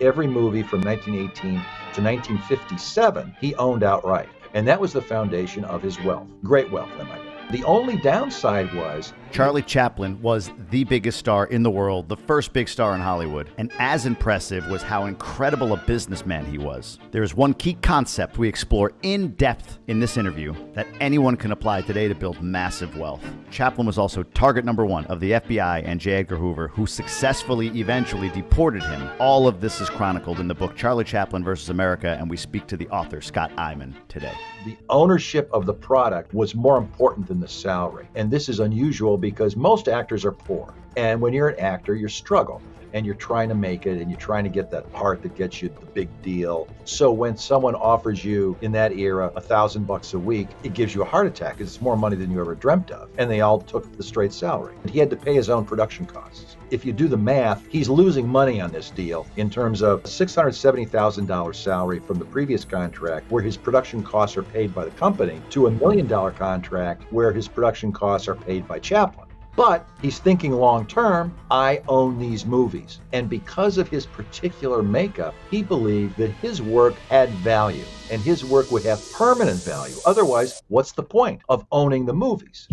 Every movie from 1918 to 1957, he owned outright. And that was the foundation of his wealth. Great wealth, I might add. The only downside was Charlie Chaplin was the biggest star in the world, the first big star in Hollywood. And as impressive was how incredible a businessman he was. There is one key concept we explore in depth in this interview that anyone can apply today to build massive wealth. Chaplin was also target number one of the FBI and J. Edgar Hoover, who successfully eventually deported him. All of this is chronicled in the book Charlie Chaplin versus America, and we speak to the author, Scott Eyman, today. The ownership of the product was more important than the salary. And this is unusual because most actors are poor. And when you're an actor, you struggle and you're trying to make it and you're trying to get that part that gets you the big deal. So when someone offers you in that era $1,000 a week, it gives you a heart attack because it's more money than you ever dreamt of. And they all took the straight salary. He had to pay his own production costs. If you do the math, he's losing money on this deal in terms of $670,000 salary from the previous contract where his production costs are paid by the company to $1 million contract where his production costs are paid by Chaplin. But he's thinking long term, I own these movies. And because of his particular makeup, he believed that his work had value and his work would have permanent value. Otherwise, what's the point of owning the movies?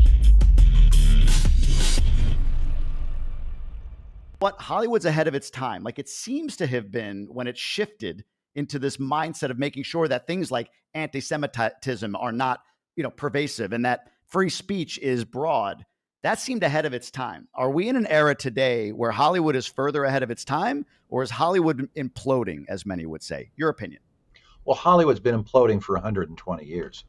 But Hollywood's ahead of its time. Like it seems to have been when it shifted into this mindset of making sure that things like anti-Semitism are not, pervasive and that free speech is broad. That seemed ahead of its time. Are we in an era today where Hollywood is further ahead of its time, or is Hollywood imploding, as many would say? Your opinion? Well, Hollywood's been imploding for 120 years.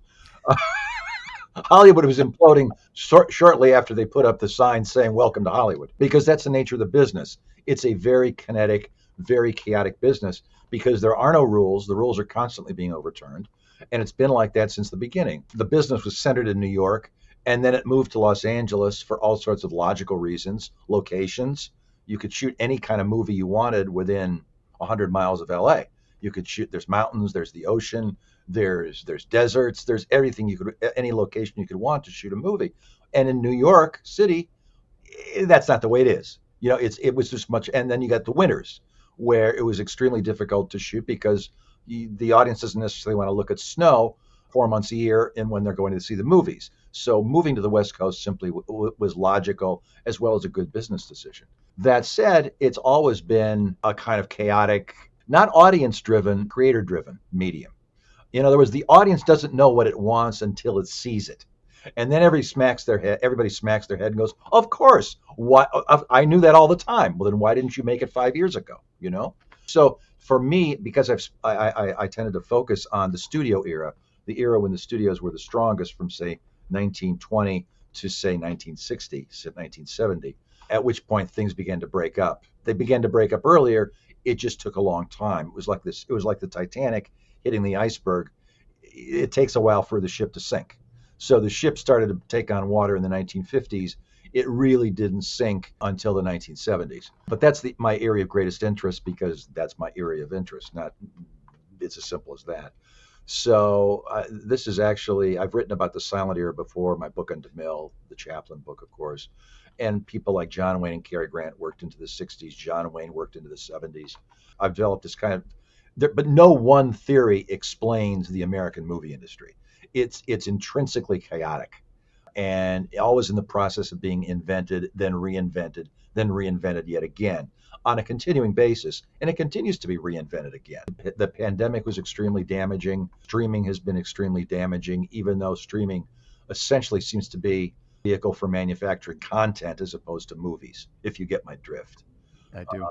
Hollywood was imploding shortly after they put up the sign saying, welcome to Hollywood, because that's the nature of the business. It's a very kinetic, very chaotic business because there are no rules. The rules are constantly being overturned. And it's been like that since the beginning. The business was centered in New York. And then it moved to Los Angeles for all sorts of logical reasons, locations. You could shoot any kind of movie you wanted within 100 miles of LA. You could shoot, there's mountains, there's the ocean, there's deserts, there's everything any location you could want to shoot a movie. And in New York City, that's not the way it is. It was just much, and then you got the winters where it was extremely difficult to shoot because the audience doesn't necessarily want to look at snow 4 months a year and when they're going to see the movies. So moving to the West Coast simply was logical as well as a good business decision. That said, it's always been a kind of chaotic, not audience-driven, creator-driven medium. In other words, the audience doesn't know what it wants until it sees it. And then everybody smacks their head and goes, of course, what? I knew that all the time. Well, then why didn't you make it 5 years ago? So for me, because I tended to focus on the studio era, the era when the studios were the strongest from, say, 1920 to, say, 1960, 1970, at which point things began to break up. They began to break up earlier. It just took a long time. It was like the Titanic hitting the iceberg. It takes a while for the ship to sink. So the ship started to take on water in the 1950s. It really didn't sink until the 1970s. But that's my area of greatest interest because that's my area of interest. It's as simple as that. So this is actually, I've written about the silent era before, my book on DeMille, the Chaplin book, of course. And people like John Wayne and Cary Grant worked into the 60s. John Wayne worked into the 70s. I've developed this kind of, but no one theory explains the American movie industry. It's intrinsically chaotic and always in the process of being invented, then reinvented yet again on a continuing basis. And it continues to be reinvented again. The pandemic was extremely damaging. Streaming has been extremely damaging, even though streaming essentially seems to be a vehicle for manufacturing content as opposed to movies, if you get my drift. I do.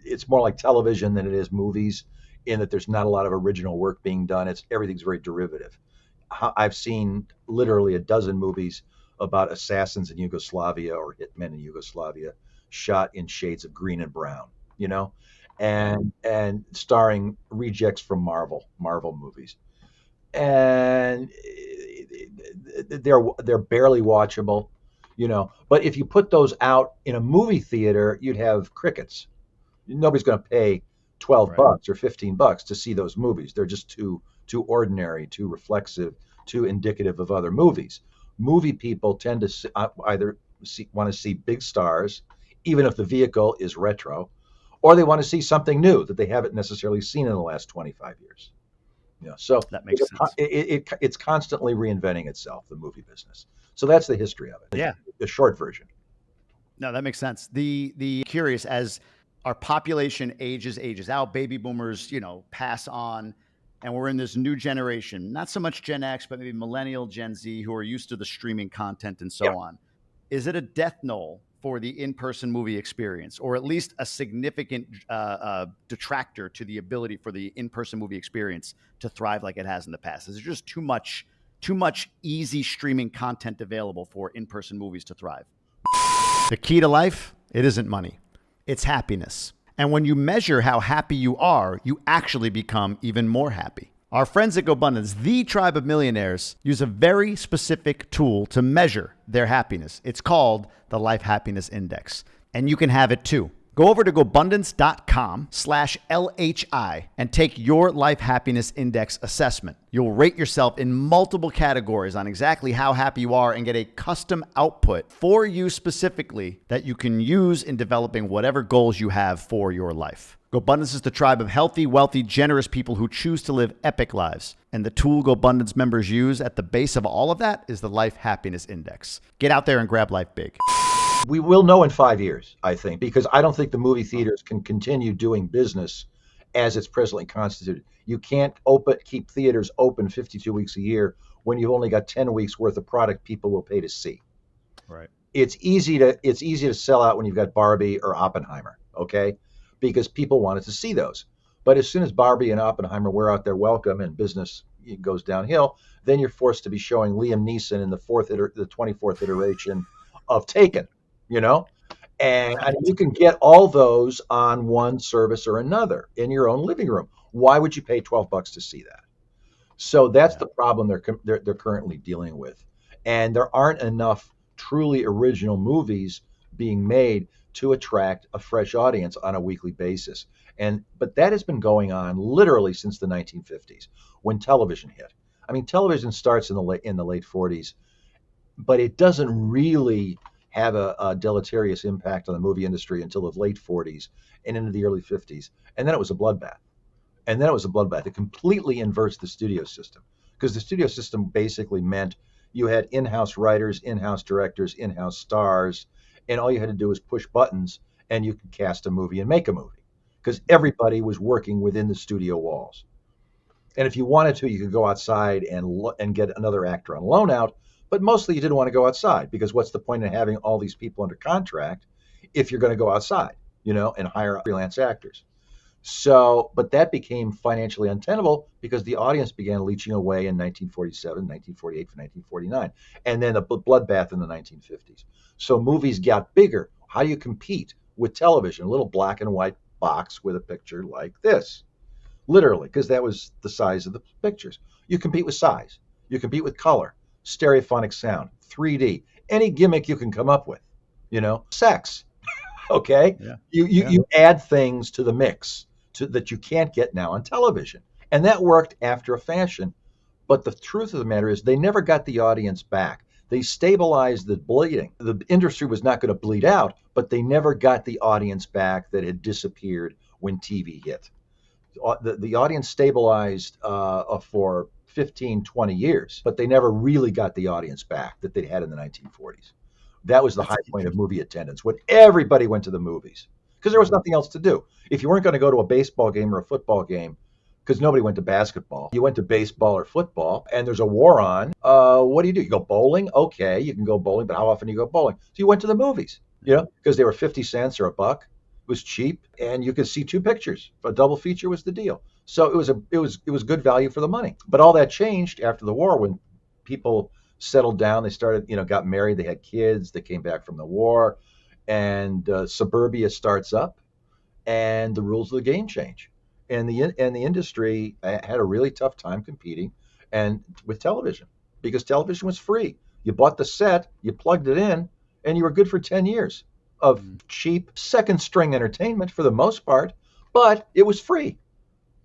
It's more like television than it is movies in that there's not a lot of original work being done. Everything's very derivative. I've seen literally a dozen movies about assassins in Yugoslavia or hitmen in Yugoslavia shot in shades of green and brown, and starring rejects from Marvel movies. And they're barely watchable, but if you put those out in a movie theater, you'd have crickets. Nobody's going to pay $12 or $15 to see those movies. They're just too ordinary, too reflexive, too indicative of other movies. Movie people tend to want to see big stars even if the vehicle is retro, or they want to see something new that they haven't necessarily seen in the last 25 years. So That makes sense. it's constantly reinventing itself, the movie business. So that's the history of it. Yeah. The short version. No, that makes sense. The curious, as our population ages out, baby boomers, pass on, and we're in this new generation, not so much Gen X, but maybe millennial, Gen Z, who are used to the streaming content and Yeah. so on. Is it a death knell for the in-person movie experience, or at least a significant detractor to the ability for the in-person movie experience to thrive like it has in the past? Is there just too much easy streaming content available for in-person movies to thrive? The key to life, it isn't money, it's happiness. And when you measure how happy you are, you actually become even more happy. Our friends at GoBundance, the tribe of millionaires, use a very specific tool to measure their happiness. It's called the Life Happiness Index. And you can have it too. Go over to GoBundance.com/LHI and take your Life Happiness Index assessment. You'll rate yourself in multiple categories on exactly how happy you are and get a custom output for you specifically that you can use in developing whatever goals you have for your life. GoBundance is the tribe of healthy, wealthy, generous people who choose to live epic lives. And the tool GoBundance members use at the base of all of that is the Life Happiness Index. Get out there and grab life big. We will know in 5 years, I think, because I don't think the movie theaters can continue doing business as it's presently constituted. You can't keep theaters open 52 weeks a year when you've only got 10 weeks worth of product people will pay to see. Right. It's easy to sell out when you've got Barbie or Oppenheimer, okay? Because people wanted to see those. But as soon as Barbie and Oppenheimer wear out their welcome and business goes downhill, then you're forced to be showing Liam Neeson in the 24th iteration of Taken. And you can get all those on one service or another in your own living room. Why would you pay $12 to see that? So that's the problem they're currently dealing with. And there aren't enough truly original movies being made to attract a fresh audience on a weekly basis. But that has been going on literally since the 1950s when television hit. I mean, television starts in the late 40s, but it doesn't really have a deleterious impact on the movie industry until the late 40s and into the early 50s. And then it was a bloodbath. It completely inverts the studio system, because the studio system basically meant you had in-house writers, in-house directors, in-house stars, and all you had to do was push buttons and you could cast a movie and make a movie, because everybody was working within the studio walls. And if you wanted to, you could go outside and get another actor on loan out. But mostly you didn't want to go outside, because what's the point in having all these people under contract if you're going to go outside, and hire freelance actors? So, but that became financially untenable because the audience began leaching away in 1947, 1948, 1949, and then the bloodbath in the 1950s. So movies got bigger. How do you compete with television? A little black and white box with a picture like this, literally, because that was the size of the pictures. You compete with size. You compete with color. Stereophonic sound, 3D, any gimmick you can come up with, sex. Okay. Yeah. You add things to the mix that you can't get now on television. And that worked after a fashion. But the truth of the matter is they never got the audience back. They stabilized the bleeding. The industry was not going to bleed out, but they never got the audience back that had disappeared when TV hit. The audience stabilized for 15, 20 years, but they never really got the audience back that they had in the 1940s. That was the high point of movie attendance, when everybody went to the movies, because there was nothing else to do. If you weren't going to go to a baseball game or a football game, because nobody went to basketball, you went to baseball or football, and there's a war on, what do? You go bowling? Okay, you can go bowling, but how often do you go bowling? So you went to the movies, because they were 50 cents or a buck. It was cheap, and you could see two pictures. A double feature was the deal. So it was good value for the money. But all that changed after the war, when people settled down. They started, got married. They had kids. They came back from the war, and suburbia starts up, and the rules of the game change. And the industry had a really tough time competing with television, because television was free. You bought the set, you plugged it in, and you were good for 10 years of cheap second string entertainment for the most part, but it was free.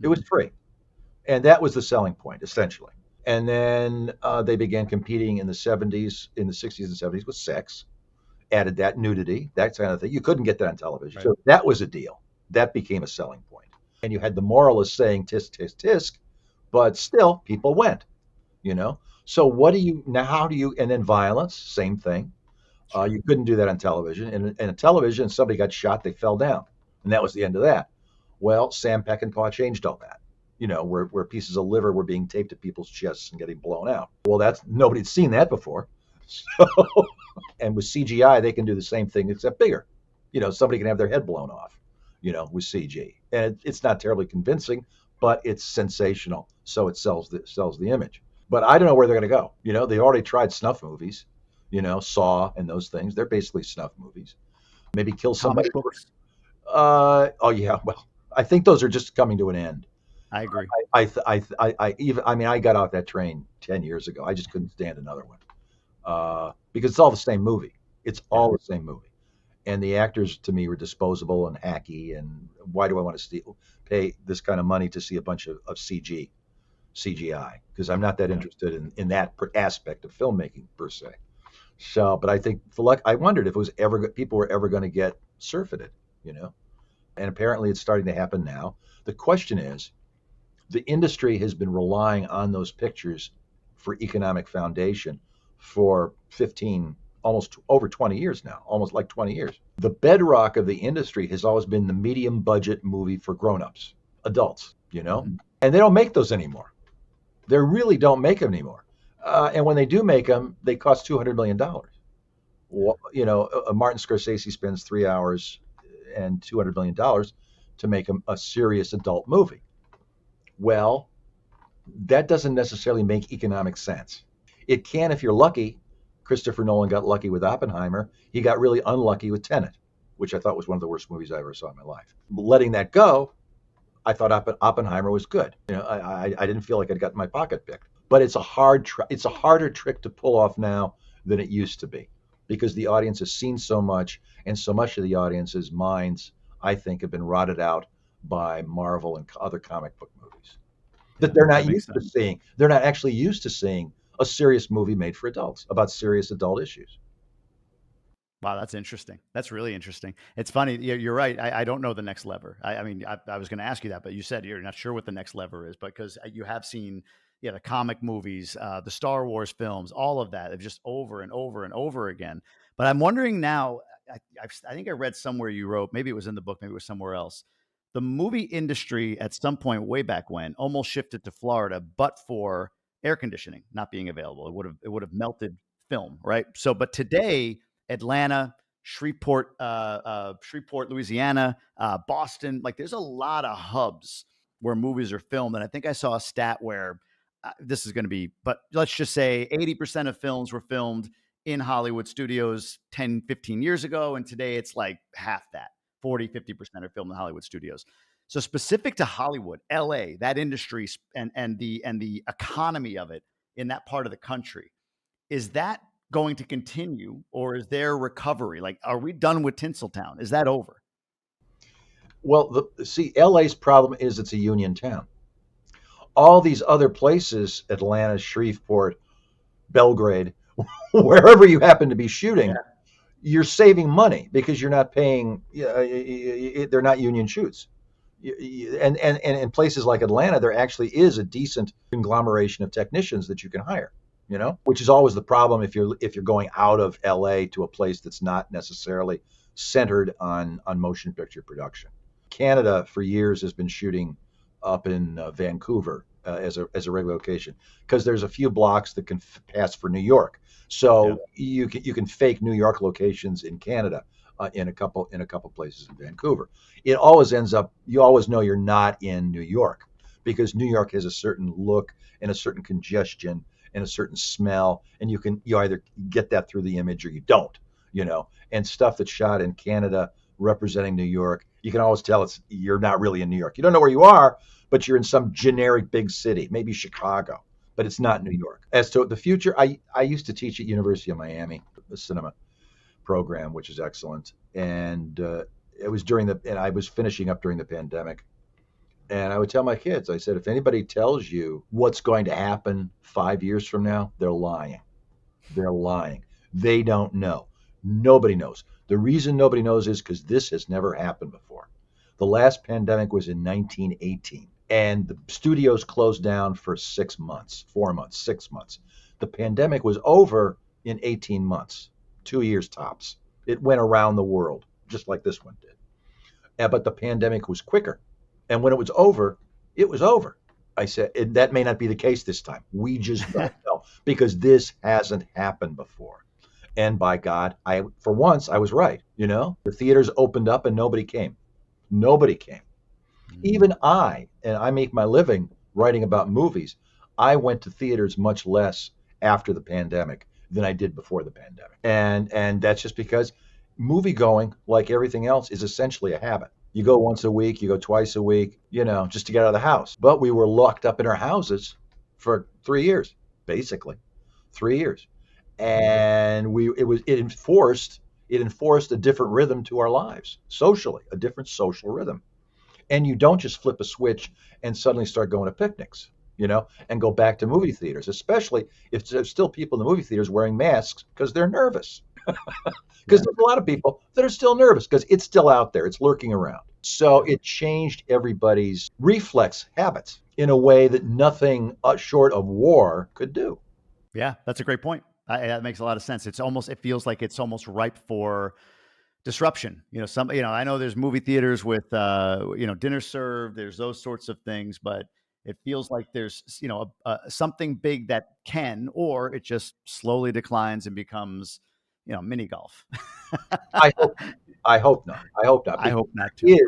It was free. And that was the selling point, essentially. And then they began competing in the 60s and 70s with sex. added that nudity, that kind of thing. You couldn't get that on television. Right. So that was a deal. That became a selling point. And you had the moralists saying tisk, tisk, tisk, but still people went, you know? So what do you, now how do you, and then violence, same thing. Sure. You couldn't do that on television. And on television, somebody got shot, they fell down. And that was the end of that. Well, Sam Peckinpah changed all that. Where pieces of liver were being taped to people's chests and getting blown out. Well, nobody'd seen that before. So, and with CGI, they can do the same thing except bigger. Somebody can have their head blown off, with CG, and it's not terribly convincing, but it's sensational, so it sells the image. But I don't know where they're going to go. They already tried snuff movies, Saw and those things. They're basically snuff movies. Maybe kill somebody. Comic books. Oh yeah. Well, I think those are just coming to an end. I agree. I got off that train 10 years ago. I just couldn't stand another one because it's all the same movie. It's all the same movie. And the actors to me were disposable and hacky. And why do I want to pay this kind of money to see a bunch of CGI? Because I'm not that interested in that aspect of filmmaking per se. So, but I think I wondered if people were ever going to get surfeited, and apparently it's starting to happen now. The question is, the industry has been relying on those pictures for economic foundation for 15, almost over 20 years now, almost like 20 years. The bedrock of the industry has always been the medium budget movie for grown-ups, adults, Mm-hmm. and they don't make those anymore. They really don't make them anymore. And when they do make them, they cost $200 million. Well, Martin Scorsese spends 3 hours and $200 million to make a serious adult movie. Well, that doesn't necessarily make economic sense. It can if you're lucky. Christopher Nolan got lucky with Oppenheimer. He got really unlucky with Tenet, which I thought was one of the worst movies I ever saw in my life. Letting that go, I thought Oppenheimer was good. I didn't feel like I'd gotten my pocket picked. But it's a harder trick to pull off now than it used to be, because the audience has seen so much, and so much of the audience's minds, I think, have been rotted out by Marvel and other comic book movies that they're not used to seeing. They're not actually used to seeing a serious movie made for adults about serious adult issues. Wow, that's interesting. That's really interesting. It's funny. You're right. I don't know the next lever. I mean, I was going to ask you that, but you said you're not sure what the next lever is, because you have seen, the comic movies, the Star Wars films, all of that, just over and over and over again. But I'm wondering now, I think I read somewhere you wrote, maybe it was in the book, maybe it was somewhere else. The movie industry at some point way back when almost shifted to Florida, but for air conditioning not being available. It would have melted film, right? So, but today, Atlanta, Shreveport, Louisiana, Boston, like there's a lot of hubs where movies are filmed. And I think I saw a stat where this is going to be, but let's just say 80% of films were filmed in Hollywood studios 10, 15 years ago. And today it's like half that, 40, 50% are filmed in Hollywood studios. So specific to Hollywood, LA, that industry and the economy of it in that part of the country, is that going to continue, or is there recovery? Like, are we done with Tinseltown? Is that over? Well, LA's problem is it's a union town. All these other places, Atlanta, Shreveport, Belgrade, wherever you happen to be shooting, you're saving money because you're not paying. They're not union shoots. And in places like Atlanta, there actually is a decent conglomeration of technicians that you can hire. Which is always the problem if you're going out of LA to a place that's not necessarily centered on motion picture production. Canada for years has been shooting up in Vancouver as a regular location, because there's a few blocks that can pass for New York. So you can fake New York locations in Canada in a couple places in Vancouver. It always ends up, you always know you're not in New York, because New York has a certain look and a certain congestion and a certain smell, and you either get that through the image or you don't, and stuff that's shot in Canada representing New York, you can always tell you're not really in New York. You don't know where you are, but you're in some generic big city, maybe Chicago, but it's not New York. As to the future, I used to teach at University of Miami, the cinema program, which is excellent. And it was and I was finishing up during the pandemic. And I would tell my kids, I said, if anybody tells you what's going to happen 5 years from now, they're lying. They're lying. They don't know. Nobody knows. The reason nobody knows is because this has never happened before. The last pandemic was in 1918, and the studios closed down for 6 months, 4 months, 6 months. The pandemic was over in 18 months, 2 years tops. It went around the world, just like this one did. But the pandemic was quicker. And when it was over, it was over. I said, that may not be the case this time. We just don't know because this hasn't happened before. And by God, for once, I was right. The theaters opened up and nobody came. Nobody came. Even and I make my living writing about movies. I went to theaters much less after the pandemic than I did before the pandemic. And that's just because movie going, like everything else, is essentially a habit. You go once a week, you go twice a week, just to get out of the house. But we were locked up in our houses for 3 years, basically. 3 years. And it enforced a different rhythm to our lives, socially, a different social rhythm. And you don't just flip a switch and suddenly start going to picnics, and go back to movie theaters, especially if there's still people in the movie theaters wearing masks because they're nervous. Because there's a lot of people that are still nervous because it's still out there. It's lurking around. So it changed everybody's reflex habits in a way that nothing short of war could do. Yeah, that's a great point. That makes a lot of sense. It feels like it's almost ripe for disruption. I know there's movie theaters with, dinner served, there's those sorts of things, but it feels like there's, something big that can, or it just slowly declines and becomes, mini golf. I hope not. I hope not. I hope not too.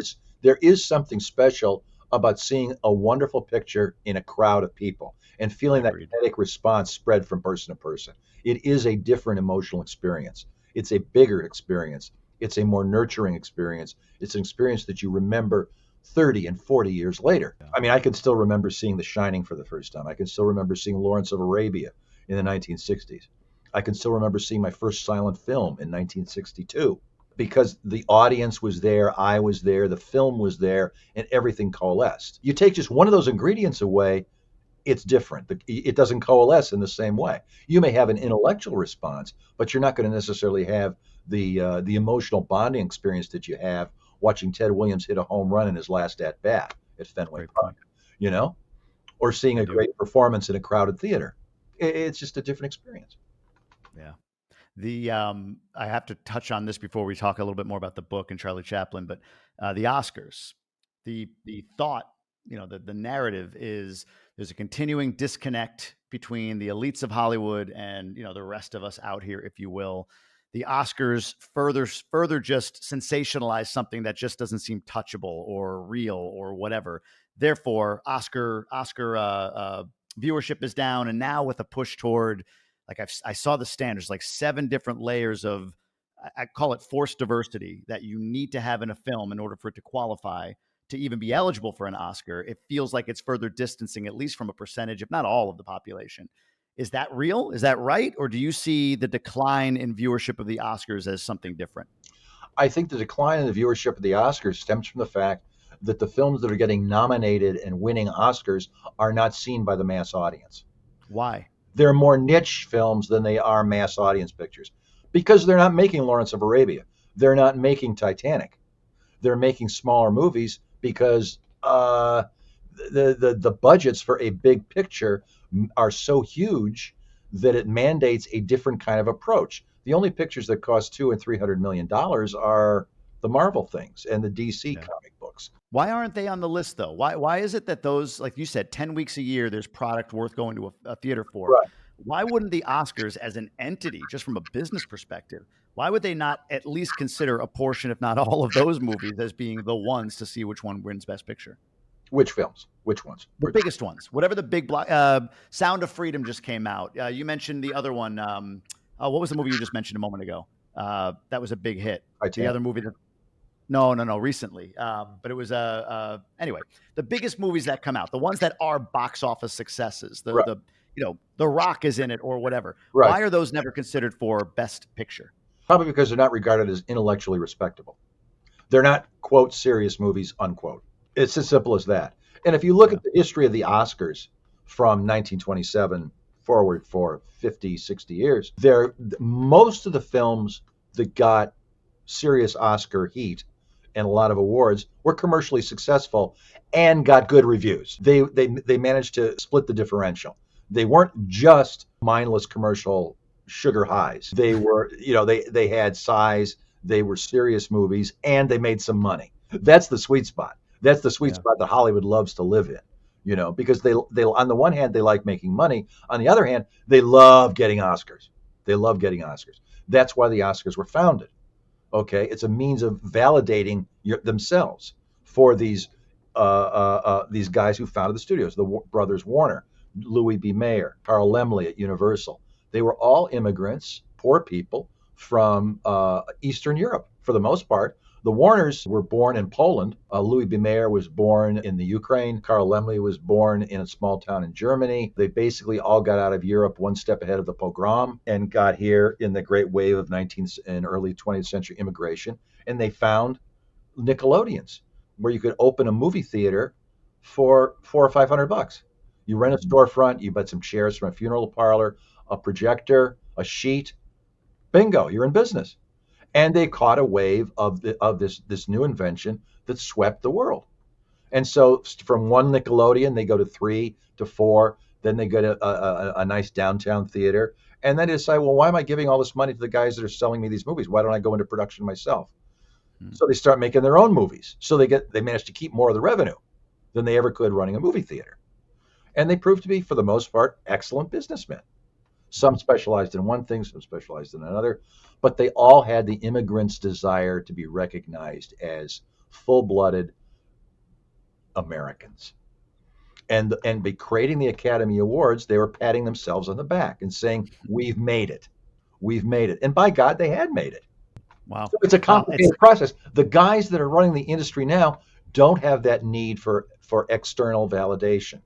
There is something special about seeing a wonderful picture in a crowd of people and feeling that kinetic response spread from person to person. It is a different emotional experience. It's a bigger experience. It's a more nurturing experience. It's an experience that you remember 30 and 40 years later. I mean, I can still remember seeing The Shining for the first time. I can still remember seeing Lawrence of Arabia in the 1960s. I can still remember seeing my first silent film in 1962 because the audience was there, I was there, the film was there, and everything coalesced. You take just one of those ingredients away, it's different. It doesn't coalesce in the same way. You may have an intellectual response, but you're not going to necessarily have the emotional bonding experience that you have watching Ted Williams hit a home run in his last at bat at Fenway Park, or seeing a great performance in a crowded theater. It's just a different experience. Yeah. I have to touch on this before we talk a little bit more about the book and Charlie Chaplin, but the Oscars, the thought, the narrative is there's a continuing disconnect between the elites of Hollywood and, the rest of us out here, if you will. The Oscars further just sensationalize something that just doesn't seem touchable or real or whatever. Therefore, Oscar viewership is down, and now with a push toward, like I saw the standards, like 7 different layers of, I call it forced diversity, that you need to have in a film in order for it to qualify to even be eligible for an Oscar. It feels like it's further distancing, at least from a percentage, if not all of the population. Is that real? Is that right? Or do you see the decline in viewership of the Oscars as something different? I think the decline in the viewership of the Oscars stems from the fact that the films that are getting nominated and winning Oscars are not seen by the mass audience. Why? They're more niche films than they are mass audience pictures because they're not making Lawrence of Arabia. They're not making They're making smaller movies because the budgets for a big picture are so huge that it mandates a different kind of approach. The only pictures that cost $200 and $300 million are the Marvel things and the DC comic books. Why aren't they on the list, though? Why is it that those, like you said, 10 weeks a year, there's product worth going to a theater for? Right. Why wouldn't the Oscars as an entity, just from a business perspective, why would they not at least consider a portion, if not all of those movies, as being the ones to see which one wins Best Picture? Which films? Which ones? The biggest ones. Whatever the big block. Sound of Freedom just came out. You mentioned the other one. What was the movie you just mentioned a moment ago? That was a big hit. The other movie that. No, recently. But it was anyway, the biggest movies that come out, the ones that are box office successes, the Rock is in it or whatever. Right. Why are those never considered for Best Picture? Probably because they're not regarded as intellectually respectable. They're not, quote, serious movies, unquote. It's as simple as that. And if you look at the history of the Oscars from 1927 forward for 50, 60 years, most of the films that got serious Oscar heat and a lot of awards were commercially successful and got good reviews. They managed to split the differential. They weren't just mindless commercial sugar highs. They were, they had size, they were serious movies, and they made some money. That's the sweet spot. That's the sweet spot that Hollywood loves to live in. Because they on the one hand they like making money, on the other hand they love getting Oscars. They love getting Oscars. That's why the Oscars were founded. Okay, it's a means of validating themselves for these guys who founded the studios, the brothers Warner, Louis B. Mayer, Carl Laemmle at Universal. They were all immigrants, poor people from Eastern Europe for the most part. The Warners were born in Poland. Louis B. Mayer was born in the Ukraine. Carl Laemmle was born in a small town in Germany. They basically all got out of Europe one step ahead of the pogrom and got here in the great wave of 19th and early 20th century immigration. And they found Nickelodeons, where you could open a movie theater for $400 or $500. You rent a storefront, you buy some chairs from a funeral parlor, a projector, a sheet. Bingo, you're in business. And they caught a wave of this new invention that swept the world. And so from one Nickelodeon, they go to 3 to 4, then they go to a nice downtown theater, and then they decide, well, why am I giving all this money to the guys that are selling me these movies? Why don't I go into production myself? So they start making their own movies. So they manage to keep more of the revenue than they ever could running a movie theater. And they proved to be, for the most part, excellent businessmen. Some specialized in one thing, some specialized in another, but they all had the immigrants' desire to be recognized as full-blooded Americans. And by creating the Academy Awards, they were patting themselves on the back and saying, we've made it. We've made it. And by God, they had made it. Wow. So it's a complicated process. The guys that are running the industry now don't have that need for external validation.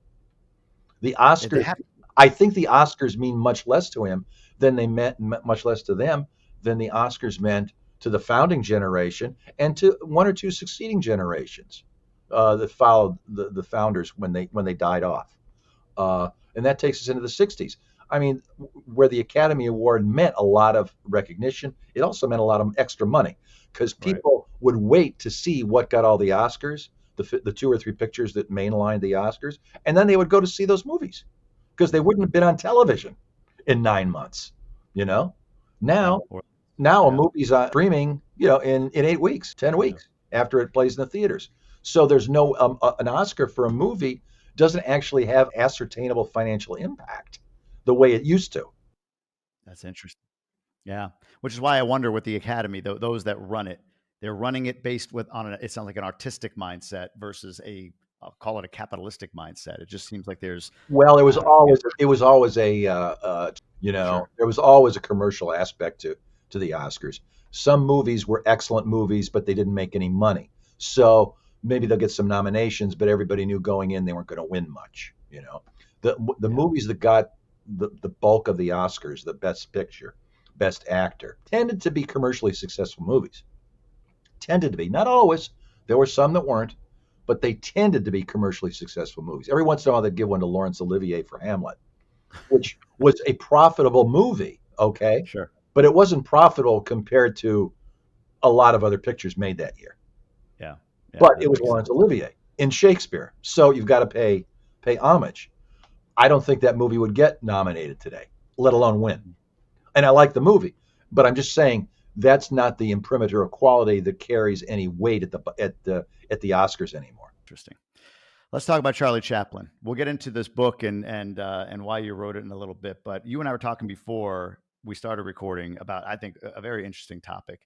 The Oscars, I think the Oscars mean much less to him than they meant, much less to them than the Oscars meant to the founding generation and to one or two succeeding generations that followed the founders when they died off. And that takes us into the 60s. I mean, where the Academy Award meant a lot of recognition, it also meant a lot of extra money because people would wait to see what got all the Oscars, the 2 or 3 pictures that mainlined the Oscars, and then they would go to see those movies because they wouldn't have been on television in 9 months. Now a movie's on streaming, in 8 weeks, 10 weeks after it plays in the theaters. So there's no an Oscar for a movie doesn't actually have ascertainable financial impact the way it used to. That's interesting. Yeah, which is why I wonder with the Academy, those that run it, they're running it based it sounds like an artistic mindset versus I'll call it a capitalistic mindset. It just seems like there's it was always there was always a commercial aspect to the Oscars. Some movies were excellent movies, but they didn't make any money. So maybe they'll get some nominations, but everybody knew going in they weren't going to win much. The movies that got the bulk of the Oscars, the Best Picture, Best Actor, tended to be commercially successful movies. Tended to be, not always. There were some that weren't, but they tended to be commercially successful movies. Every once in a while, they'd give one to Laurence Olivier for Hamlet, which was a profitable movie, okay? Sure. But it wasn't profitable compared to a lot of other pictures made that year. Yeah. But it was Laurence Olivier in Shakespeare, so you've got to pay homage. I don't think that movie would get nominated today, let alone win. And I like the movie, but I'm just saying that's not the imprimatur of quality that carries any weight at the Oscars anymore. Interesting. Let's talk about Charlie Chaplin. We'll get into this book and why you wrote it in a little bit. But you and I were talking before we started recording about, I think, a very interesting topic.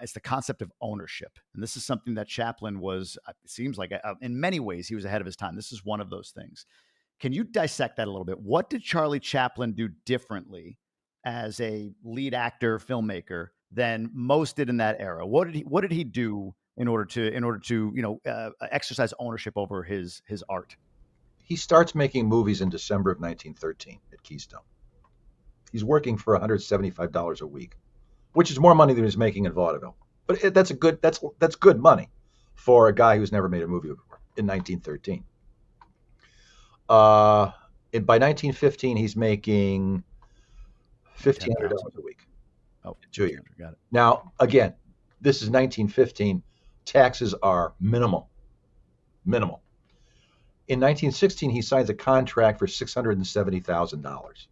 It's the concept of ownership. And this is something that Chaplin was, it seems like, in many ways, he was ahead of his time. This is one of those things. Can you dissect that a little bit? What did Charlie Chaplin do differently as a lead actor, filmmaker, than most did in that era? What did he do in order to exercise ownership over his art? He starts making movies in December of 1913 at Keystone. He's working for $175 a week, which is more money than he was making in vaudeville. But that's good money for a guy who's never made a movie before in 1913. By 1915, he's making $1,500 a week. Oh, 2 years. got it. Now, again, this is 1915. Taxes are minimal. Minimal. In 1916, he signs a contract for $670,000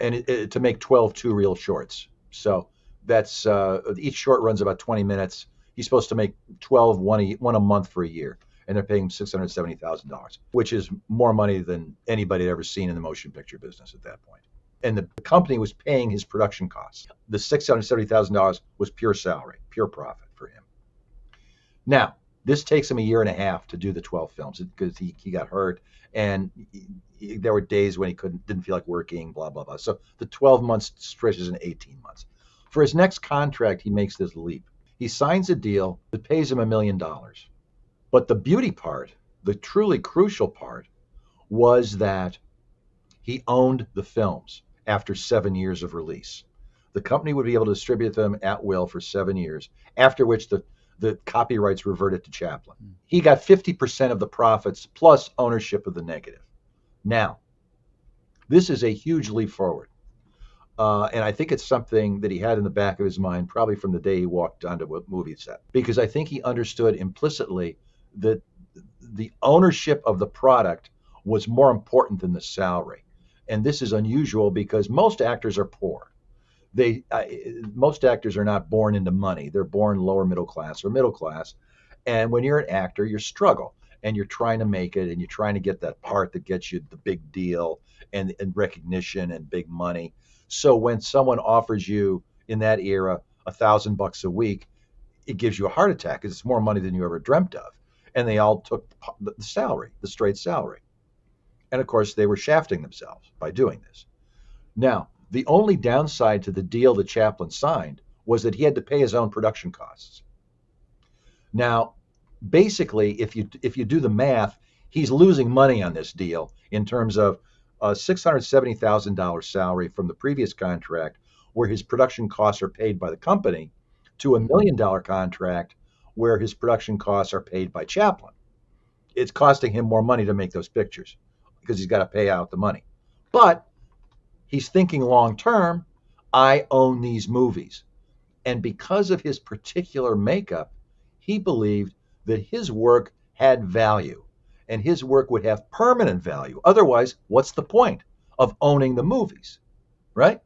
and to make 12 two-reel shorts. So that's each short runs about 20 minutes. He's supposed to make 12, one a month for a year, and they're paying him $670,000, which is more money than anybody had ever seen in the motion picture business at that point. And the company was paying his production costs. The $670,000 was pure salary, pure profit for him. Now, this takes him a year and a half to do the 12 films because he got hurt, and there were days when he didn't feel like working, blah, blah, blah. So the 12 months stretches in 18 months. For his next contract, he makes this leap. He signs a deal that pays him $1 million. But the beauty part, the truly crucial part, was that he owned the films after 7 years of release. The company would be able to distribute them at will for 7 years, after which the copyrights reverted to Chaplin. He got 50% of the profits plus ownership of the negative. Now, this is a huge leap forward. And I think it's something that he had in the back of his mind probably from the day he walked onto a movie set, because I think he understood implicitly that the ownership of the product was more important than the salary. And this is unusual because most actors are poor. Most actors are not born into money. They're born lower middle class or middle class. And when you're an actor, you struggle and you're trying to make it and you're trying to get that part that gets you the big deal and recognition and big money. So when someone offers you in that era $1,000 a week, it gives you a heart attack because it's more money than you ever dreamt of. And they all took the salary, the straight salary. And of course, they were shafting themselves by doing this. Now, the only downside to the deal that Chaplin signed was that he had to pay his own production costs. Now, basically, if you do the math, he's losing money on this deal in terms of a $670,000 salary from the previous contract, where his production costs are paid by the company, to $1 million contract where his production costs are paid by Chaplin. It's costing him more money to make those pictures because he's got to pay out the money. But he's thinking long term, I own these movies. And because of his particular makeup, he believed that his work had value and his work would have permanent value. Otherwise, what's the point of owning the movies, right?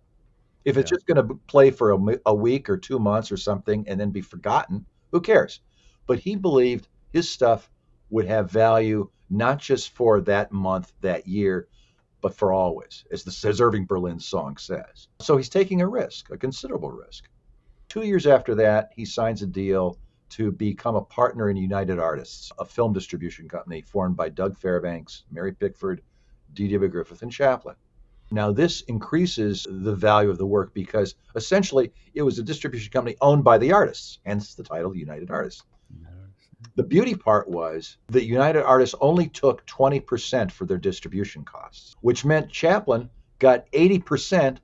If it's just going to play for a week or 2 months or something and then be forgotten, who cares? But he believed his stuff would have value not just for that month, that year, but for always, as Irving Berlin's song says. So he's taking a risk, a considerable risk. 2 years after that, he signs a deal to become a partner in United Artists, a film distribution company formed by Doug Fairbanks, Mary Pickford, D.W. Griffith, and Chaplin. Now, this increases the value of the work because essentially it was a distribution company owned by the artists, hence the title United Artists. The beauty part was that United Artists only took 20% for their distribution costs, which meant Chaplin got 80%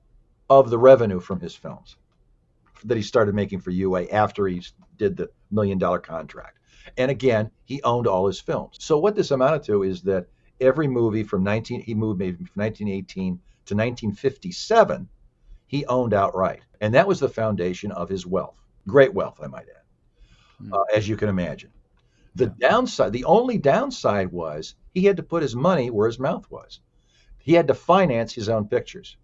of the revenue from his films that he started making for UA after he did the $1 million contract. And again, he owned all his films. So what this amounted to is that every movie he moved maybe from 1918 to 1957, he owned outright. And that was the foundation of his wealth. Great wealth, I might add, as you can imagine. The only downside was he had to put his money where his mouth was. He had to finance his own pictures.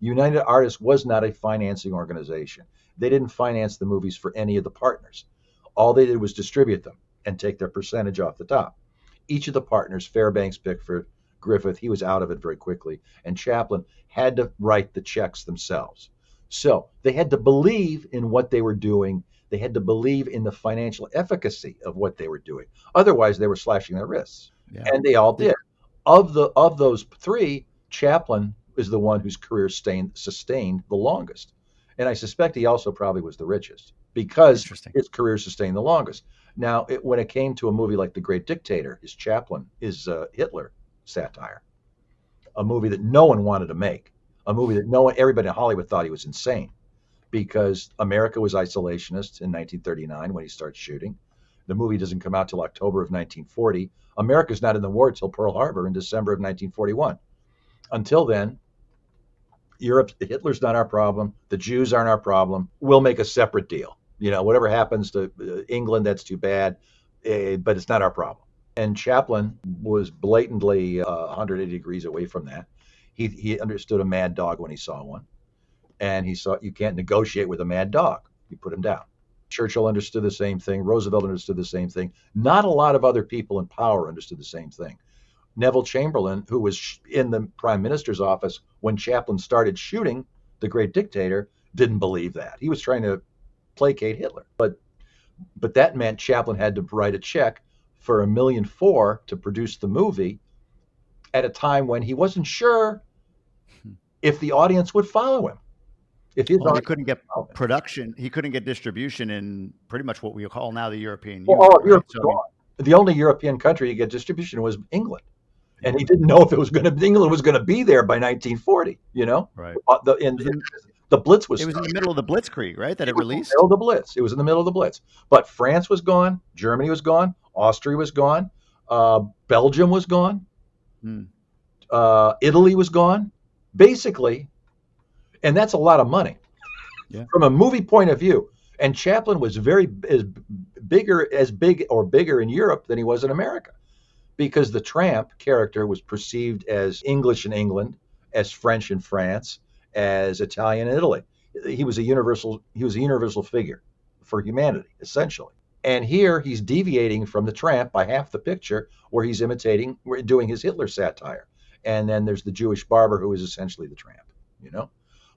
United Artists was not a financing organization. They didn't finance the movies for any of the partners. All they did was distribute them and take their percentage off the top. Each of the partners, Fairbanks, Pickford, Griffith, he was out of it very quickly, and Chaplin had to write the checks themselves. So they had to believe in what they were doing. They had to believe in the financial efficacy of what they were doing. Otherwise, they were slashing their wrists. Yeah. And they all did. Of those three, Chaplin is the one whose career sustained the longest. And I suspect he also probably was the richest because his career sustained the longest. Now, when it came to a movie like The Great Dictator, his Chaplin is Hitler satire, a movie that no one wanted to make, a movie that everybody in Hollywood thought he was insane, because America was isolationist in 1939 when he starts shooting. The movie doesn't come out till October of 1940. America's not in the war till Pearl Harbor in December of 1941. Until then, Europe, Hitler's not our problem. The Jews aren't our problem. We'll make a separate deal. Whatever happens to England, that's too bad, but it's not our problem. And Chaplin was blatantly 180 degrees away from that. He understood a mad dog when he saw one, and he saw you can't negotiate with a mad dog. You put him down. Churchill understood the same thing. Roosevelt understood the same thing. Not a lot of other people in power understood the same thing. Neville Chamberlain, who was in the prime minister's office when Chaplin started shooting The Great Dictator, didn't believe that. He was trying to placate Hitler. But that meant Chaplin had to write a check for $1.4 million to produce the movie at a time when he wasn't sure if the audience would follow him. If his he couldn't get production, he couldn't get distribution in pretty much what we call now the European Union. All of right? Europe was gone. The only European country to get distribution was England. And he didn't know if England was going to be there by 1940, Right. The Blitz was. It was in the middle of the Blitzkrieg, right? That it released. It was in the middle of the Blitz. But France was gone, Germany was gone, Austria was gone, Belgium was gone, Italy was gone, basically, and that's a lot of money from a movie point of view. And Chaplin was bigger in Europe than he was in America, because the tramp character was perceived as English in England, as French in France, as Italian in Italy. He was a universal figure for humanity, essentially. And here he's deviating from the tramp by half the picture, where he's doing his Hitler satire. And then there's the Jewish barber, who is essentially the tramp,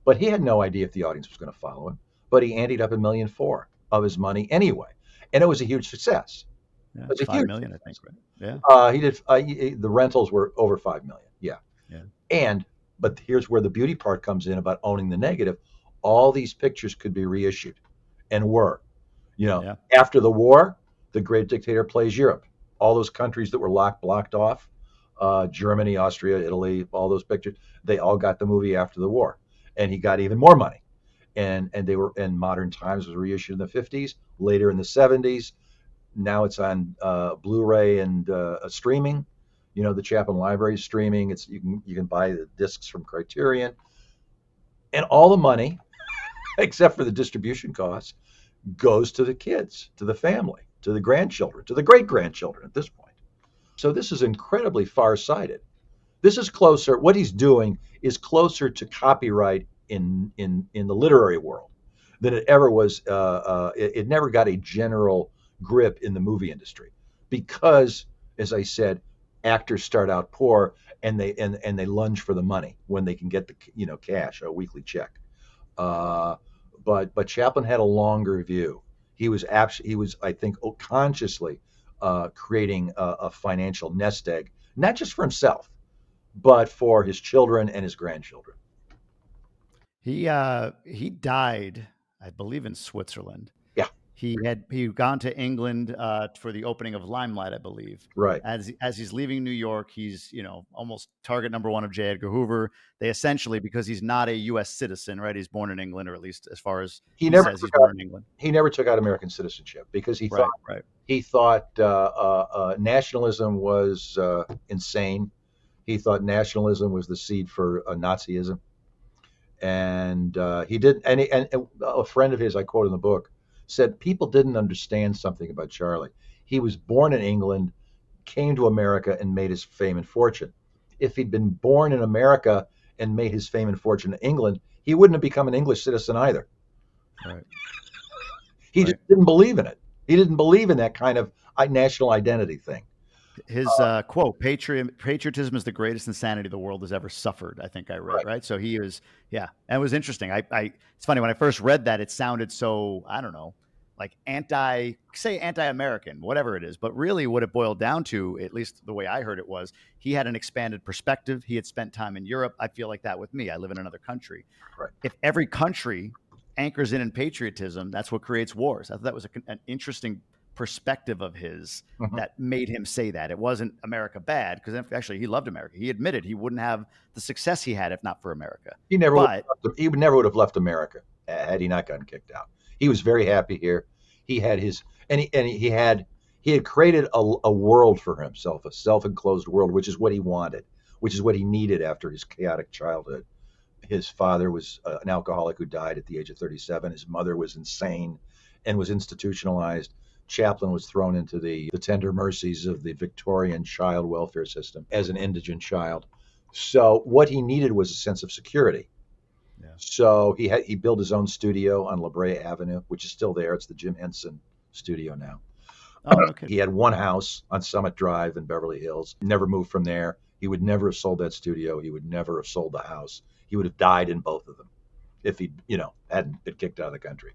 But he had no idea if the audience was going to follow him. But he anteed up $1.4 million of his money anyway. And it was a huge success. Yeah, it was $5 million, I think. Right? Yeah. He did. The rentals were over $5 million. Yeah. But here's where the beauty part comes in about owning the negative. All these pictures could be reissued, and were. After the war, The Great Dictator plays Europe. All those countries that were blocked off, Germany, Austria, Italy, all those pictures, they all got the movie after the war, and he got even more money. And they were in Modern Times was reissued in the 50s, later in the 70s. Now it's on Blu-ray and streaming. The Chaplin Library is streaming. You can buy the discs from Criterion, and all the money, except for the distribution costs, goes to the kids, to the family, to the grandchildren, to the great-grandchildren at this point. So this is incredibly far-sighted. This is closer. What he's doing is closer to copyright in the literary world than it ever was. It never got a general grip in the movie industry, because, as I said, actors start out poor, and they lunge for the money when they can get the cash, a weekly check. But Chaplin had a longer view. He was I think consciously creating a financial nest egg, not just for himself, but for his children and his grandchildren. He died, I believe, in Switzerland. Yeah. He'd gone to England for the opening of Limelight, I believe. Right. As he's leaving New York, he's almost target number one of J. Edgar Hoover. They essentially, because he's not a U.S. citizen, right? He's born in England, or at least as far as he says he's born in England. He never took out American citizenship because he thought nationalism was insane. He thought nationalism was the seed for Nazism, and he didn't. And a friend of his, I quote in the book, said people didn't understand something about Charlie. He was born in England, came to America, and made his fame and fortune. If he'd been born in America and made his fame and fortune in England, he wouldn't have become an English citizen either. Right. He just didn't believe in it. He didn't believe in that kind of national identity thing. His quote, patriotism is the greatest insanity the world has ever suffered, I think I read, right? So he was, and it was interesting. It's funny, when I first read that, it sounded so, I don't know, like anti-American, whatever it is. But really what it boiled down to, at least the way I heard it, was he had an expanded perspective. He had spent time in Europe. I feel like that with me. I live in another country. Right. If every country anchors in patriotism, that's what creates wars. I thought that was an interesting perspective of his that made him say that. It wasn't America bad, because actually he loved America. He admitted he wouldn't have the success he had if not for America. He never would have left America had he not gotten kicked out. He was very happy here. He had his he had created a world for himself, a self-enclosed world, which is what he wanted, which is what he needed after his chaotic childhood. His father was an alcoholic who died at the age of 37. His mother was insane and was institutionalized. Chaplin was thrown into the tender mercies of the Victorian child welfare system as an indigent child. So what he needed was a sense of security. Yeah. So he built his own studio on La Brea Avenue, which is still there. It's the Jim Henson studio now. Oh, no kidding. He had one house on Summit Drive in Beverly Hills. Never moved from there. He would never have sold that studio. He would never have sold the house. He would have died in both of them if he, hadn't been kicked out of the country.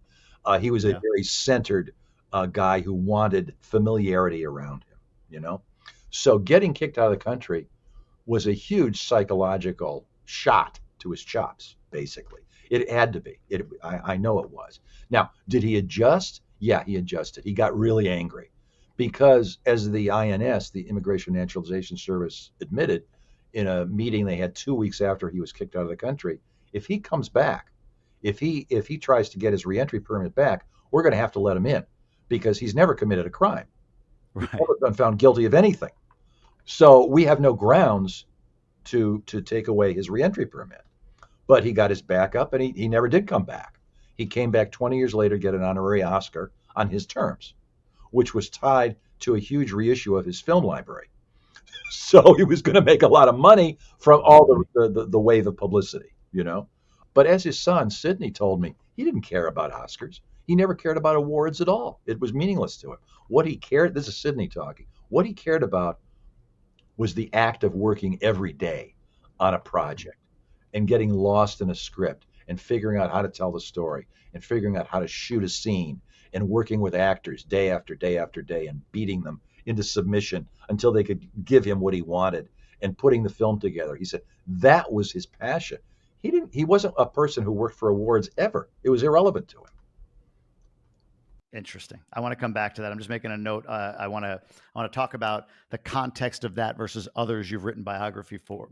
He was a Yeah. very centered guy who wanted familiarity around him. So getting kicked out of the country was a huge psychological shot to his chops, basically. It had to be. I know it was. Now, did he adjust? Yeah, he adjusted. He got really angry because, as the INS, the Immigration Naturalization Service, admitted in a meeting they had 2 weeks after he was kicked out of the country, if he comes back, if he tries to get his reentry permit back, we're going to have to let him in because he's never committed a crime. He's Right. never been found guilty of anything. So we have no grounds to take away his reentry permit. But he got his back up and he never did come back. He came back 20 years later, get an honorary Oscar on his terms, which was tied to a huge reissue of his film library. So he was going to make a lot of money from all the wave of publicity. But as his son, Sidney, told me, he didn't care about Oscars. He never cared about awards at all. It was meaningless to him. What he cared, this is Sidney talking, what he cared about was the act of working every day on a project and getting lost in a script and figuring out how to tell the story and figuring out how to shoot a scene and working with actors day after day after day and beating them into submission until they could give him what he wanted and putting the film together. He said that was his passion. He wasn't a person who worked for awards ever. It was irrelevant to him. Interesting. I want to come back to that. I'm just making a note. I want to talk about the context of that versus others you've written biographies for,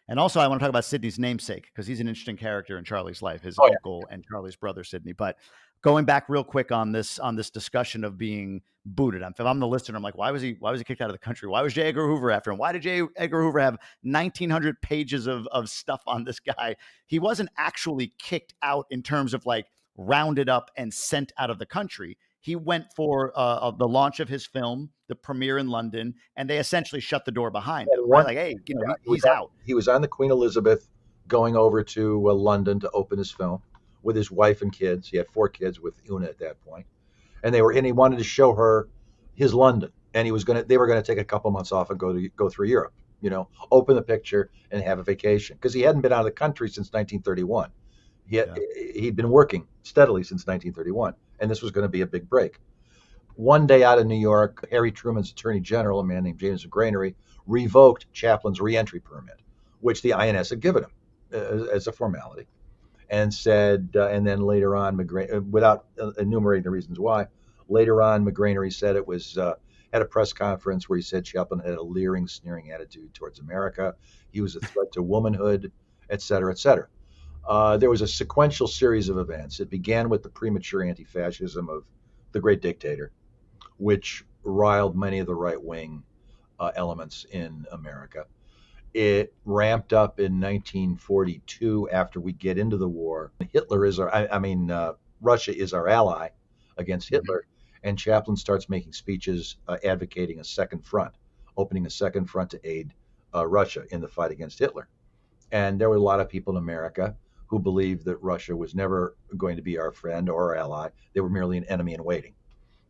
and also I want to talk about Sidney's namesake because he's an interesting character in Charlie's life, his uncle and Charlie's brother Sidney. But going back real quick on this discussion of being booted, if I'm the listener, I'm like, why was he kicked out of the country? Why was J. Edgar Hoover after him? Why did J. Edgar Hoover have 1,900 pages of stuff on this guy? He wasn't actually kicked out in terms of like rounded up and sent out of the country. He went for the launch of his film, the premiere in London, and they essentially shut the door behind him. Right? Like, hey, he's out. He was on the Queen Elizabeth going over to London to open his film with his wife and kids. He had 4 kids with Una at that point. And he wanted to show her his London. And they were going to take a couple months off and go through Europe, open the picture and have a vacation. Because he hadn't been out of the country since 1931. He'd been working steadily since 1931. And this was going to be a big break. One day out of New York, Harry Truman's attorney general, a man named James McGranary, revoked Chaplin's reentry permit, which the INS had given him as a formality. And said, and then later on, without enumerating the reasons why, later on, McGranary said it was at a press conference where he said Chaplin had a leering, sneering attitude towards America. He was a threat to womanhood, et cetera, et cetera. There was a sequential series of events. It began with the premature anti-fascism of the great dictator, which riled many of the right-wing elements in America. It ramped up in 1942 after we get into the war. Russia is our ally against Hitler. And Chaplin starts making speeches advocating a second front, opening a second front to aid Russia in the fight against Hitler. And there were a lot of people in America who believed that Russia was never going to be our friend or our ally. They were merely an enemy in waiting.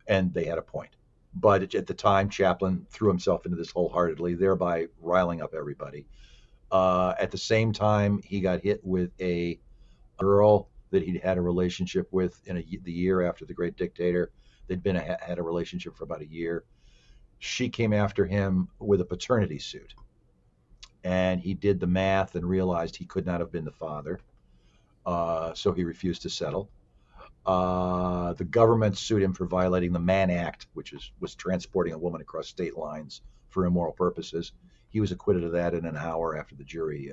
And they had a point. But at the time, Chaplin threw himself into this wholeheartedly, thereby riling up everybody. At the same time, he got hit with a girl that he'd had a relationship with the year after the great dictator. They'd had a relationship for about a year. She came after him with a paternity suit. And he did the math and realized he could not have been the father. So he refused to settle. The government sued him for violating the Mann Act, which was transporting a woman across state lines for immoral purposes. He was acquitted of that in an hour after the jury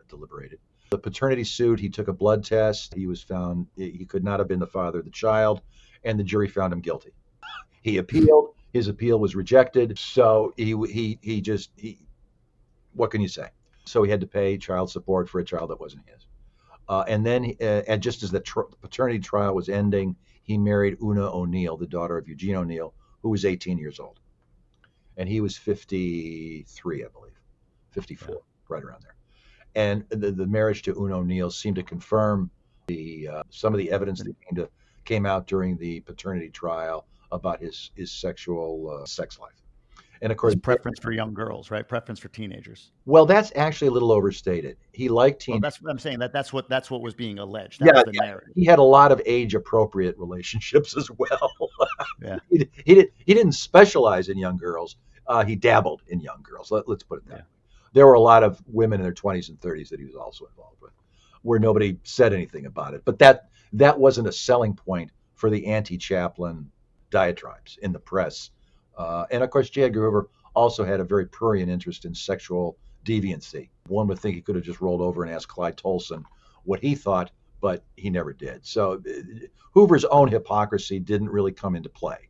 deliberated. The paternity suit, he took a blood test. He was found he could not have been the father of the child, and the jury found him guilty. He appealed. His appeal was rejected. So he what can you say? So he had to pay child support for a child that wasn't his. And just as the paternity trial was ending, he married Una O'Neill, the daughter of Eugene O'Neill, who was 18 years old. And he was 53, I believe, 54, yeah, right around there. And the marriage to Una O'Neill seemed to confirm some of the evidence that came out during the paternity trial about his sexual sex life. And of course, his preference for young girls, right? Preference for teenagers. Well, that's actually a little overstated. He liked teenagers. Well, that's what I'm saying. That's what was being alleged. That was the narrative. He had a lot of age-appropriate relationships as well. Yeah. He didn't specialize in young girls. He dabbled in young girls. Let's put it that way. There were a lot of women in their 20s and 30s that he was also involved with, where nobody said anything about it. But that wasn't a selling point for the anti-Chaplin diatribes in the press. And of course, J. Edgar Hoover also had a very prurient interest in sexual deviancy. One would think he could have just rolled over and asked Clyde Tolson what he thought, but he never did. So Hoover's own hypocrisy didn't really come into play.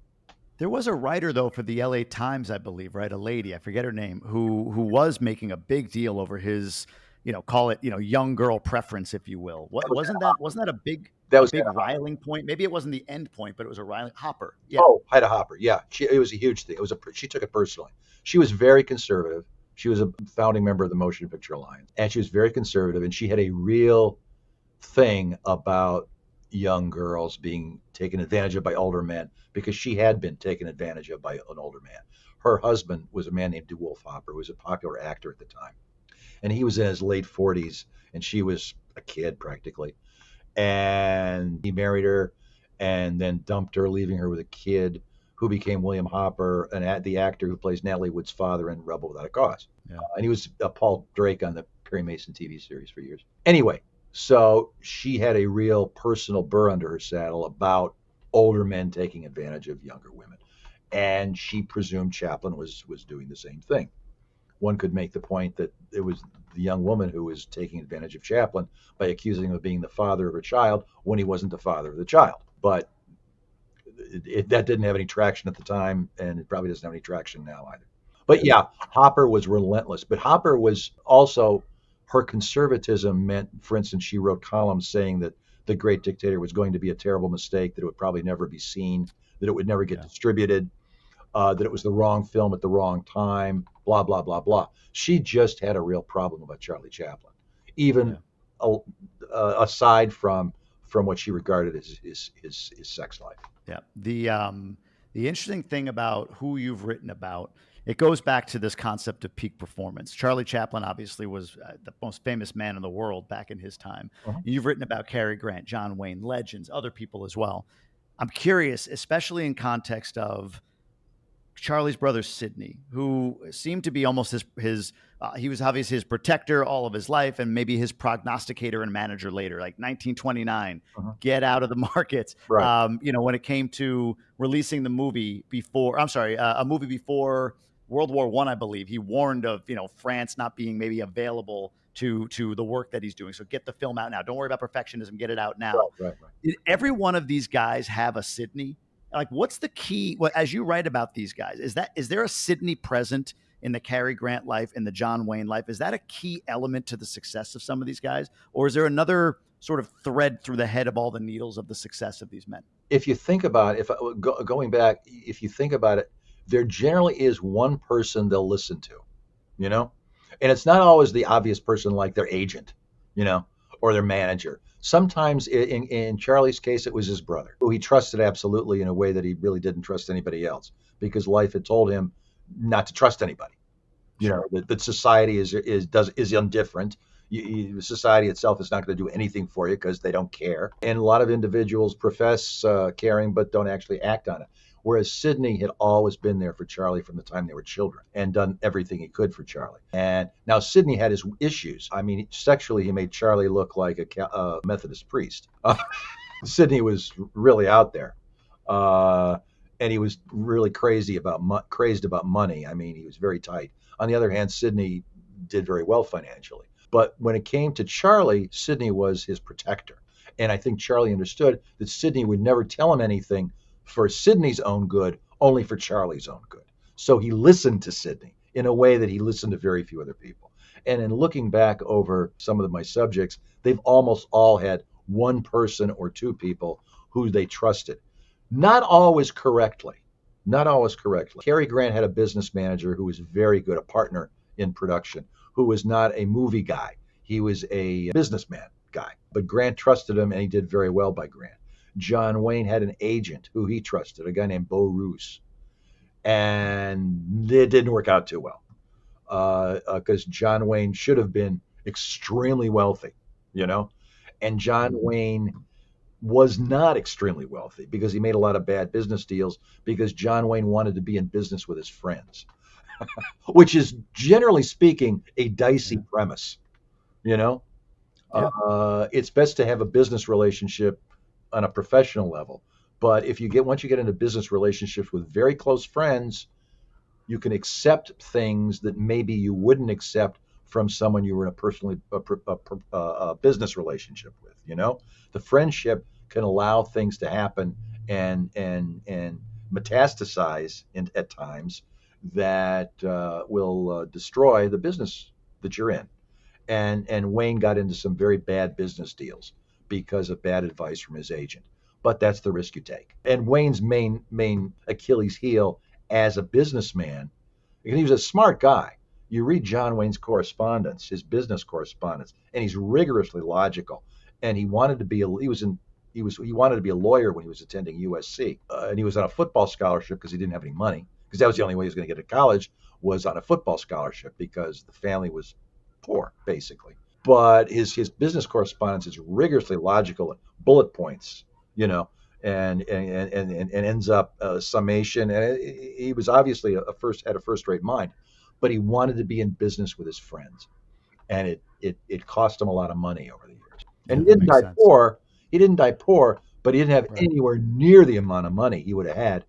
There was a writer, though, for the LA Times, I believe, right? A lady, I forget her name, who was making a big deal over his, call it, young girl preference, if you will. Wasn't that a big riling point? Maybe it wasn't the end point, but it was a riling. Hopper. Yeah. Oh, Ida Hopper. Yeah. It was a huge thing. She took it personally. She was very conservative. She was a founding member of the Motion Picture Alliance, and she was very conservative, and she had a real thing about young girls being taken advantage of by older men, because she had been taken advantage of by an older man. Her husband was a man named DeWolf Hopper, who was a popular actor at the time. And he was in his late 40s, and she was a kid practically. And he married her and then dumped her, leaving her with a kid who became William Hopper, the actor who plays Natalie Wood's father in Rebel Without a Cause. Yeah. And he was Paul Drake on the Perry Mason TV series for years. Anyway, so she had a real personal burr under her saddle about older men taking advantage of younger women. And she presumed Chaplin was doing the same thing. One could make the point that it was the young woman who was taking advantage of Chaplin by accusing him of being the father of her child when he wasn't the father of the child. But that didn't have any traction at the time, and it probably doesn't have any traction now either. But yeah, Hopper was relentless. But Hopper was also, her conservatism meant, for instance, she wrote columns saying that The Great Dictator was going to be a terrible mistake, that it would probably never be seen, that it would never get distributed, that it was the wrong film at the wrong time, blah, blah, blah, blah. She just had a real problem about Charlie Chaplin, even aside from what she regarded as his sex life. Yeah. The interesting thing about who you've written about, it goes back to this concept of peak performance. Charlie Chaplin obviously was the most famous man in the world back in his time. Uh-huh. You've written about Cary Grant, John Wayne, legends, other people as well. I'm curious, especially in context of Charlie's brother, Sidney, who seemed to be almost he was obviously his protector all of his life, and maybe his prognosticator and manager later, like 1929, get out of the markets. Right. When it came to releasing the movie a movie before World War I believe, he warned of, France not being maybe available to the work that he's doing. So get the film out now. Don't worry about perfectionism. Get it out now. Right. Did every one of these guys have a Sidney? Like, what's the key? As you write about these guys, is there a Sidney present in the Cary Grant life, in the John Wayne life? Is that a key element to the success of some of these guys? Or is there another sort of thread through the head of all the needles of the success of these men? If you think about it, going back, if you think about it, there generally is one person they'll listen to, and it's not always the obvious person like their agent, or their manager. Sometimes in Charlie's case, it was his brother, who he trusted absolutely in a way that he really didn't trust anybody else, because life had told him not to trust anybody. That society is indifferent. Society itself is not going to do anything for you because they don't care. And a lot of individuals profess caring but don't actually act on it. Whereas Sidney had always been there for Charlie from the time they were children and done everything he could for Charlie. And now Sidney had his issues. I mean, sexually, he made Charlie look like a Methodist priest. Sidney was really out there. And he was really crazed about money. I mean, he was very tight. On the other hand, Sidney did very well financially. But when it came to Charlie, Sidney was his protector. And I think Charlie understood that Sidney would never tell him anything for Sidney's own good, only for Charlie's own good. So he listened to Sidney in a way that he listened to very few other people. And in looking back over some of my subjects, they've almost all had one person or two people who they trusted. Not always correctly. Not always correctly. Cary Grant had a business manager who was very good, a partner in production, who was not a movie guy. He was a businessman guy. But Grant trusted him, and he did very well by Grant. John Wayne had an agent who he trusted, a guy named Beau Roos. And it didn't work out too well because John Wayne should have been extremely wealthy, you know? And John Wayne was not extremely wealthy because he made a lot of bad business deals because John Wayne wanted to be in business with his friends, which is generally speaking a dicey premise, you know? Yeah. It's best to have a business relationship on a professional level. But once you get into business relationships with very close friends, you can accept things that maybe you wouldn't accept from someone you were in a business relationship with. You know, the friendship can allow things to happen and metastasize at times that will destroy the business that you're in. And Wayne got into some very bad business deals because of bad advice from his agent. But that's the risk you take. And Wayne's main Achilles heel as a businessman, he was a smart guy. You read John Wayne's correspondence, his business correspondence, and he's rigorously logical. And he wanted to be he wanted to be a lawyer when he was attending USC, and he was on a football scholarship because he didn't have any money, because that was the only way he was going to get to college, was on a football scholarship because the family was poor, basically. But his business correspondence is rigorously logical and bullet points, you know, and ends up summation. And he was obviously had a first-rate mind, but he wanted to be in business with his friends, and it cost him a lot of money over the years. And Yeah, he that didn't makes die sense. poor. He didn't die poor, but he didn't have Right. anywhere near the amount of money he would have had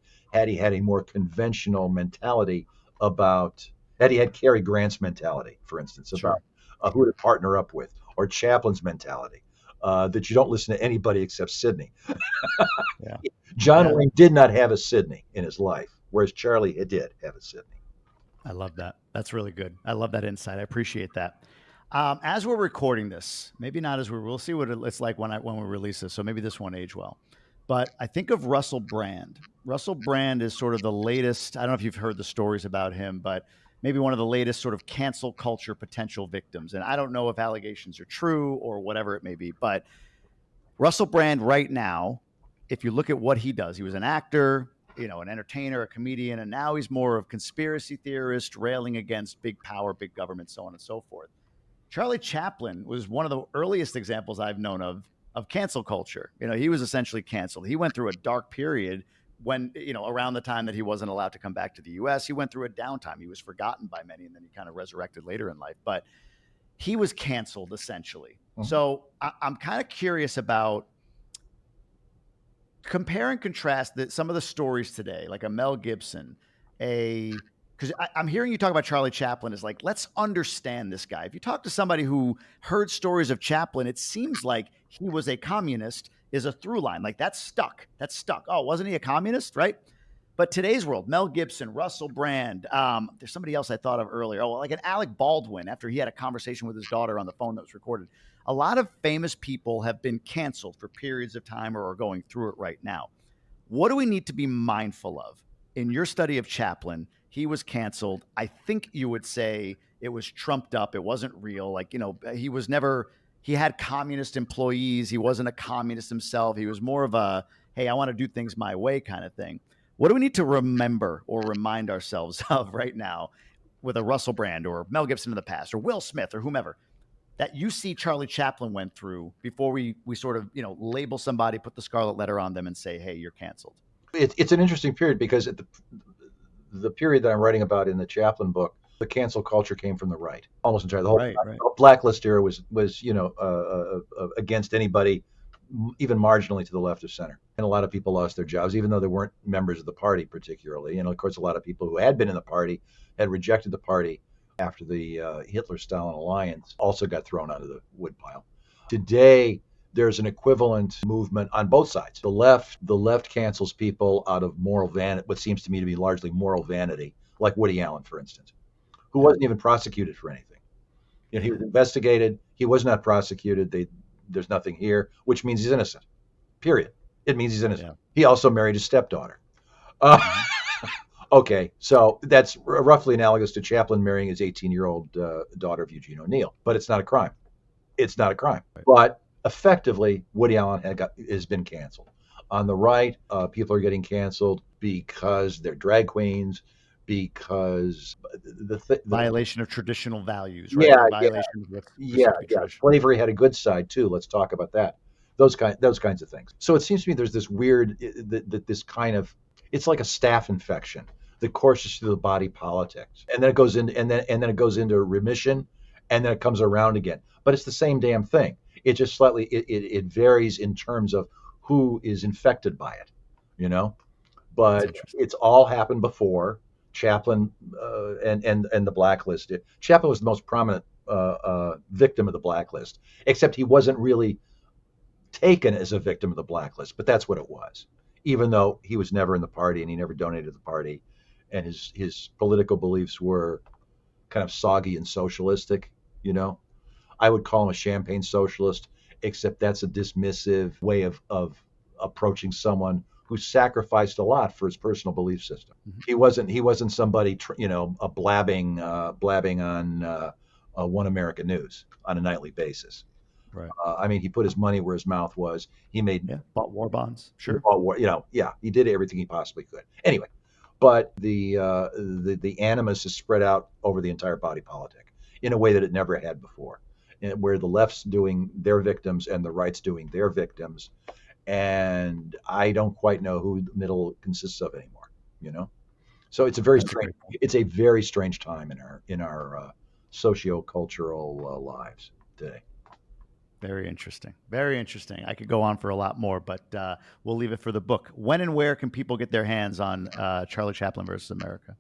he had a more conventional mentality about had he had Cary Grant's mentality, for instance, about Sure. who to partner up with, or Chaplin's mentality, that you don't listen to anybody except Sidney. Yeah. John Yeah. Wayne did not have a Sidney in his life, whereas Charlie did have a Sidney. I love that. That's really good. I love that insight. I appreciate that. As we're recording this, maybe not we'll see what it's like when we release this. So maybe this won't age well. But I think of Russell Brand. Russell Brand is sort of the latest. I don't know if you've heard the stories about him, but maybe one of the latest sort of cancel culture potential victims. And I don't know if allegations are true or whatever it may be, but Russell Brand right now, if you look at what he does, he was an actor, an entertainer, a comedian, and now he's more of conspiracy theorist, railing against big power, big government, so on and so forth. Charlie Chaplin was one of the earliest examples I've known of cancel culture. He was essentially canceled. He went through a dark period when, around the time that he wasn't allowed to come back to the US. He went through a downtime. He was forgotten by many, and then he kind of resurrected later in life. But he was canceled essentially. Mm-hmm. So I'm kind of curious about compare and contrast some of the stories today, like a Mel Gibson, because I'm hearing you talk about Charlie Chaplin as like, let's understand this guy. If you talk to somebody who heard stories of Chaplin, it seems like he was a communist is a through line. Like that's stuck. Oh, wasn't he a communist? Right. But today's world, Mel Gibson, Russell Brand, there's somebody else I thought of earlier. Oh, like an Alec Baldwin after he had a conversation with his daughter on the phone that was recorded. A lot of famous people have been canceled for periods of time or are going through it right now. What do we need to be mindful of? In your study of Chaplin, he was canceled. I think you would say it was trumped up. It wasn't real. Like, he had communist employees. He wasn't a communist himself. He was more of a, hey, I want to do things my way kind of thing. What do we need to remember or remind ourselves of right now with a Russell Brand or Mel Gibson in the past or Will Smith or whomever that you see Charlie Chaplin went through before we sort of, label somebody, put the scarlet letter on them and say, hey, you're canceled? It's an interesting period because at the period that I'm writing about in the Chaplin book, the cancel culture came from the right, almost entirely. The whole Blacklist era was against anybody even marginally to the left or center. And a lot of people lost their jobs, even though they weren't members of the party particularly. And of course, a lot of people who had been in the party had rejected the party after the Hitler-Stalin alliance also got thrown onto the woodpile. Today, there's an equivalent movement on both sides. The left cancels people out of moral vanity, what seems to me to be largely moral vanity, like Woody Allen, for instance, who wasn't even prosecuted for anything. You know, he was investigated. He was not prosecuted. There's nothing here, which means he's innocent. Period. It means he's innocent. Yeah. He also married his stepdaughter. Uh, okay, so that's roughly analogous to Chaplin marrying his 18-year-old daughter of Eugene O'Neill, but it's not a crime. It's not a crime. Right. But effectively, Woody Allen has been canceled. On the right, people are getting canceled because they're drag queens, because the Violation of traditional values, right? yeah, Or yeah, violation of what's yeah, perceived to be yeah. traditional. Slavery had a good side too. Let's talk about that. Those kinds of things. So it seems to me there's this weird that this kind of it's like a staph infection that courses through the body politics, and then it goes in, and then it goes into remission, and then it comes around again. But it's the same damn thing. It just slightly it varies in terms of who is infected by it, you know. That's But interesting. it's all happened before. Chaplin and the Blacklist. Chaplin was the most prominent victim of the Blacklist, except he wasn't really taken as a victim of the Blacklist, but that's what it was. Even though he was never in the party and he never donated to the party, and his political beliefs were kind of soggy and socialistic, you know. I would call him a champagne socialist, except that's a dismissive way of approaching someone who sacrificed a lot for his personal belief system. Mhm. He wasn't somebody a blabbing on One American News on a nightly basis. Right. I mean, he put his money where his mouth was. He made Yeah. Bought war bonds. he Sure. bought war, yeah, he did everything he possibly could. Anyway, but the animus is spread out over the entire body politic in a way that it never had before, and where the left's doing their victims and the right's doing their victims, and I don't quite know who the middle consists of anymore. You know, so it's a very That's a strange great point. it's a very strange time in our socio-cultural lives today. Very interesting. Very interesting. I could go on for a lot more, but we'll leave it for the book. When and where can people get their hands on Charlie Chaplin versus America?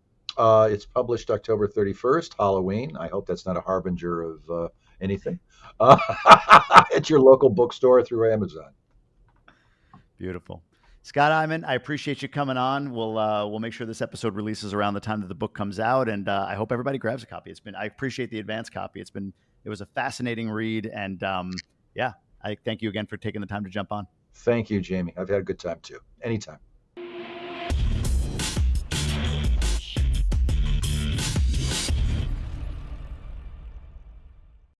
It's published October 31st, Halloween. I hope that's not a harbinger of anything. At your local bookstore through Amazon. Beautiful. Scott Eyman, I appreciate you coming on. We'll make sure this episode releases around the time that the book comes out, and I hope everybody grabs a copy. I appreciate the advance copy. It was a fascinating read, and yeah, I thank you again for taking the time to jump on. Thank you, Jamie. I've had a good time too. Anytime.